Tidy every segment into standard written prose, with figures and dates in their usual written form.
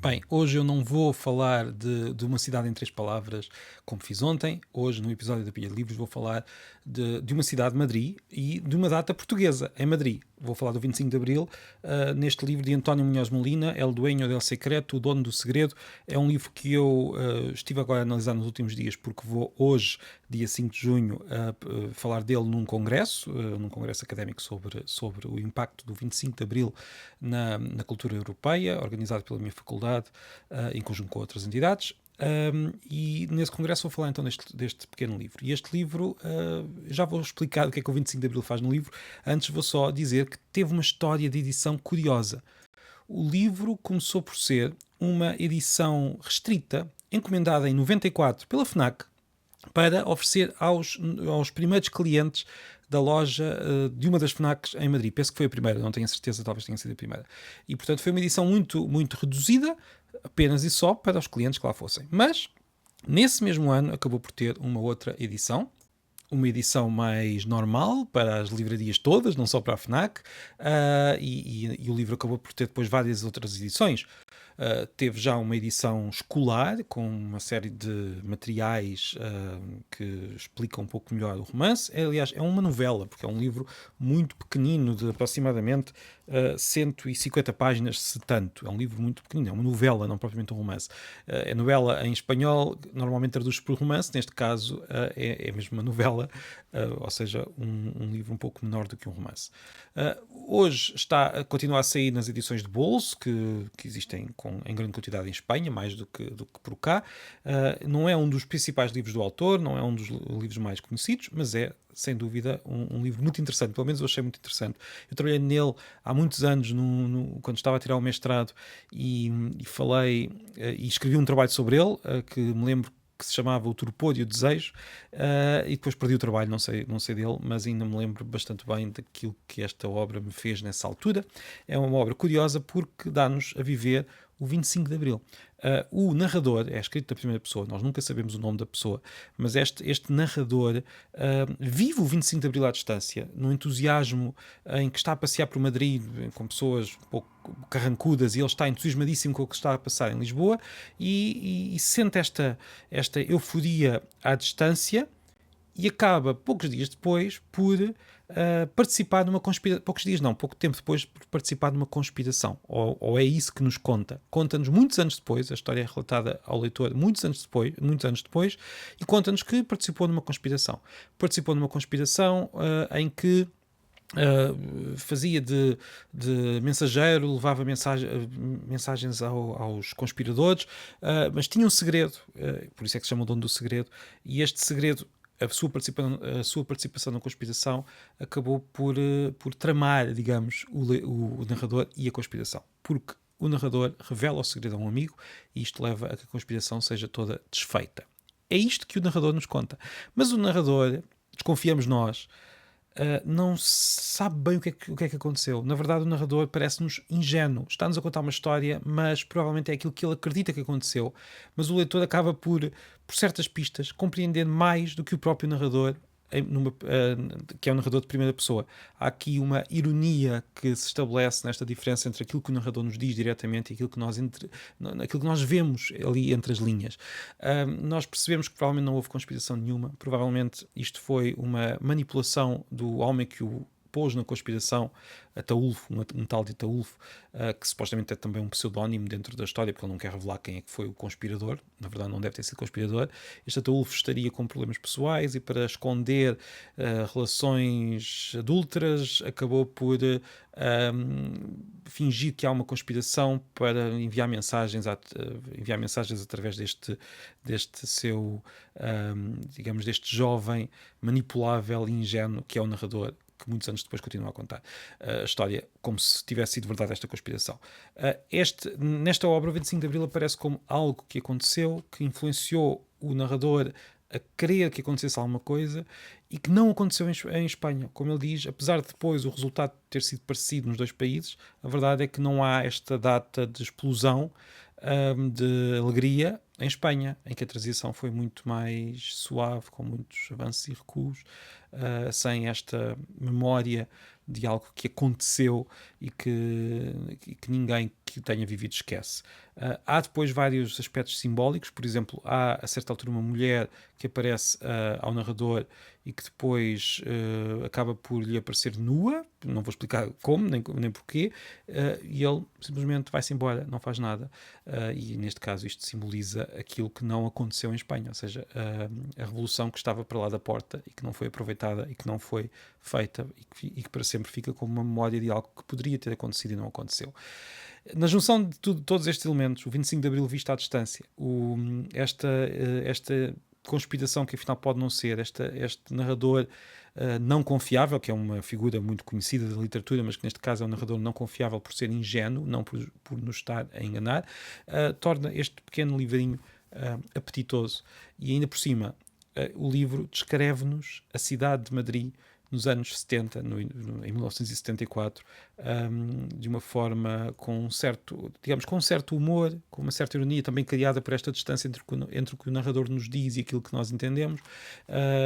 Bem, hoje eu não vou falar de uma cidade em três palavras, como fiz ontem. Hoje, no episódio da Pilha de Livros, vou falar de uma cidade, Madrid, e de uma data portuguesa, em Madrid. Vou falar do 25 de Abril, neste livro de António Munhoz Molina, El Dueño del Secreto, O Dono do Segredo. É um livro que eu estive agora a analisar nos últimos dias, porque vou hoje, dia 5 de junho, falar dele num congresso académico sobre o impacto do 25 de Abril na cultura europeia, organizado pela minha faculdade, em conjunto com outras entidades. E nesse congresso vou falar então deste pequeno livro. E este livro, já vou explicar o que é que o 25 de Abril faz no livro. Antes vou só dizer que teve uma história de edição curiosa. O livro começou por ser uma edição restrita, encomendada em 94 pela FNAC, para oferecer aos primeiros clientes da loja de uma das FNACs em Madrid. Penso que foi a primeira, não tenho a certeza, talvez tenha sido a primeira. E, portanto, foi uma edição muito, muito reduzida, apenas e só para os clientes que lá fossem. Mas, nesse mesmo ano, acabou por ter uma outra edição, uma edição mais normal para as livrarias todas, não só para a FNAC, e o livro acabou por ter depois várias outras edições. Teve já uma edição escolar, com uma série de materiais que explicam um pouco melhor o romance. Aliás, é uma novela, porque é um livro muito pequenino, de aproximadamente 150 páginas, se tanto. É um livro muito pequenino, é uma novela, não propriamente um romance. É novela em espanhol, normalmente traduz por romance, neste caso é mesmo uma novela, ou seja, um livro um pouco menor do que um romance. Hoje continua a sair nas edições de bolso, que existem em grande quantidade em Espanha, mais do que por cá. Não é um dos principais livros do autor, não é um dos livros mais conhecidos, mas é, sem dúvida, um livro muito interessante. Pelo menos eu achei muito interessante. Eu trabalhei nele há muitos anos, quando estava a tirar o mestrado, e falei e escrevi um trabalho sobre ele, que me lembro que se chamava O Torpor e o Desejo, e depois perdi o trabalho, não sei dele, mas ainda me lembro bastante bem daquilo que esta obra me fez nessa altura. É uma obra curiosa porque dá-nos a viver o 25 de Abril. O narrador é escrito da primeira pessoa, nós nunca sabemos o nome da pessoa, mas este narrador vive o 25 de Abril à distância, no entusiasmo em que está a passear por Madrid com pessoas um pouco carrancudas, e ele está entusiasmadíssimo com o que está a passar em Lisboa, e sente esta euforia à distância, e acaba, poucos dias depois, por participar de uma conspiração. Poucos dias não, pouco tempo depois, por participar de uma conspiração. Ou é isso que nos conta. Conta-nos muitos anos depois, a história é relatada ao leitor muitos anos depois, e conta-nos que participou numa conspiração. Participou numa conspiração em que fazia de mensageiro, levava mensagens aos conspiradores, mas tinha um segredo, por isso é que se chama o Dono do Segredo, e este segredo, a sua participação na conspiração, acabou por tramar, digamos, o narrador e a conspiração, porque o narrador revela o segredo a um amigo, e isto leva a que a conspiração seja toda desfeita. É isto que o narrador nos conta. Mas o narrador, desconfiamos nós, não sabe bem o que é que aconteceu. Na verdade, o narrador parece-nos ingênuo. Está-nos a contar uma história, mas provavelmente é aquilo que ele acredita que aconteceu. Mas o leitor acaba por certas pistas, compreender mais do que o próprio narrador, que é um narrador de primeira pessoa. Há aqui uma ironia que se estabelece nesta diferença entre aquilo que o narrador nos diz diretamente e aquilo que nós vemos ali entre as linhas. Nós percebemos que provavelmente não houve conspiração nenhuma, provavelmente isto foi uma manipulação do homem que o pôs na conspiração, Ataulfo, um tal de Ataulfo, que supostamente é também um pseudónimo dentro da história, porque ele não quer revelar quem é que foi o conspirador. Na verdade, não deve ter sido conspirador. Este Ataulfo estaria com problemas pessoais, e para esconder relações adúlteras acabou por fingir que há uma conspiração para enviar mensagens através deste seu, digamos, deste jovem manipulável e ingênuo que é o narrador, que muitos anos depois continua a contar a história como se tivesse sido verdade esta conspiração. Nesta obra, o 25 de Abril aparece como algo que aconteceu, que influenciou o narrador a querer que acontecesse alguma coisa, e que não aconteceu em Espanha. Como ele diz, apesar de depois o resultado ter sido parecido nos dois países, a verdade é que não há esta data de explosão de alegria em Espanha, em que a transição foi muito mais suave, com muitos avanços e recuos, sem esta memória de algo que aconteceu e que ninguém que o tenha vivido esquece. Há depois vários aspectos simbólicos, por exemplo, há a certa altura uma mulher que aparece ao narrador e que depois acaba por lhe aparecer nua, não vou explicar como, nem porquê, e ele simplesmente vai-se embora, não faz nada. E neste caso isto simboliza aquilo que não aconteceu em Espanha, ou seja, a revolução que estava para lá da porta e que não foi aproveitada e que não foi feita e que para sempre fica como uma memória de algo que poderia ter acontecido e não aconteceu. Na junção de todos estes elementos, o 25 de Abril visto à distância, esta conspiração que afinal pode não ser, este narrador não confiável, que é uma figura muito conhecida da literatura, mas que neste caso é um narrador não confiável por ser ingênuo, não por nos estar a enganar, torna este pequeno livrinho apetitoso. E ainda por cima, o livro descreve-nos a cidade de Madrid nos anos 70, em 1974, de uma forma com um certo humor, com uma certa ironia, também criada por esta distância entre o que o narrador nos diz e aquilo que nós entendemos,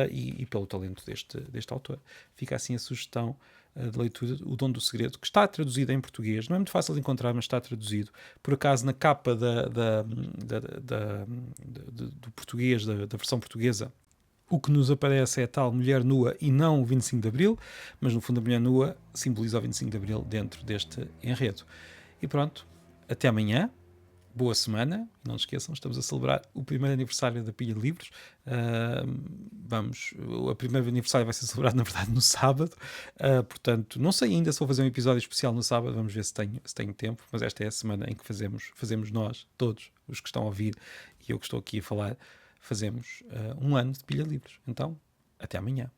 e pelo talento deste autor. Fica assim a sugestão de leitura, O Dono do Segredo, que está traduzido em português. Não é muito fácil de encontrar, mas está traduzido. Por acaso, na capa do português, da versão portuguesa, o que nos aparece é a tal mulher nua e não o 25 de Abril, mas no fundo a mulher nua simboliza o 25 de Abril dentro deste enredo. E pronto, até amanhã, boa semana, não se esqueçam, estamos a celebrar o primeiro aniversário da Pilha de Livros. O primeiro aniversário vai ser celebrado na verdade no sábado, portanto não sei ainda se vou fazer um episódio especial no sábado, vamos ver se tenho tempo, mas esta é a semana em que fazemos nós, todos os que estão a ouvir e eu que estou aqui a falar, fazemos um ano de Pilha de Livros. Então, até amanhã.